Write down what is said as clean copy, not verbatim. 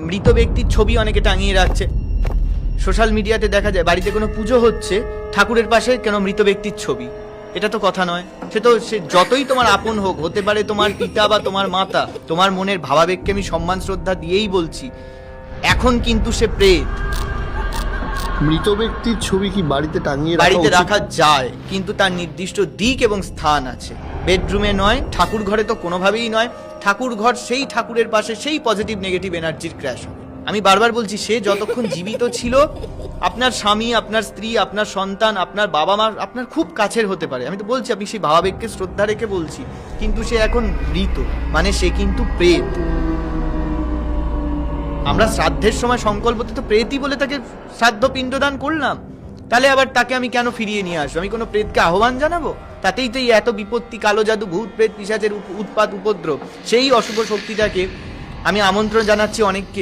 মৃত ব্যক্তির ছবি অনেকে টাঙিয়ে রাখছে, সোশ্যাল মিডিয়াতে দেখা যায় বাড়িতে কোনো পুজো হচ্ছে, ঠাকুরের পাশে কেন মৃত ব্যক্তির ছবি? এটা তো কথা নয়। সে যতই তোমার আপন হোক, হতে পারে তোমার পিতা বা তোমার মাতা, তোমার মনের ভাবাবেগকে আমি সম্মান শ্রদ্ধা দিয়েই বলছি, এখন কিন্তু সে প্রেত। মৃত ব্যক্তির ছবি কি বাড়িতে টাঙিয়ে বাড়িতে রাখা রাখা যায়, কিন্তু তার নির্দিষ্ট দিক এবং স্থান আছে। বেডরুমে নয়, ঠাকুর ঘরে তো কোনোভাবেই নয়। ঠাকুর ঘর সেই ঠাকুরের পাশে সেই পজিটিভ নেগেটিভ এনার্জির ক্র্যাশ হবে। আমি বারবার বলছি, সে যতক্ষণ জীবিত ছিল, আপনার স্বামী, আপনার স্ত্রী, আপনার সন্তান, আপনার বাবা মা আপনার খুব কাছের হতে পারে। আমি তো বলছি, আমি সেই ভাবাবেগকে শ্রদ্ধা রেখে বলছি, কিন্তু সে এখন মৃত, মানে সে কিন্তু প্রেত। আমরা শ্রাদ্ধের সময় সংকল্পতে তো প্রেতই বলে তাকে শ্রাদ্ধ পিণ্ডদান করলাম, তাহলে আবার তাকে আমি কেন ফিরিয়ে নিয়ে আসবো? আমি কোনো প্রেতকে আহ্বান জানাবো? তাতেই তো এই এত বিপত্তি, কালো জাদু, ভূত প্রেত পিশাচের উৎপাত উপদ্রব। সেই অশুভ শক্তিটাকে আমি আমন্ত্রণ জানাচ্ছি অনেককে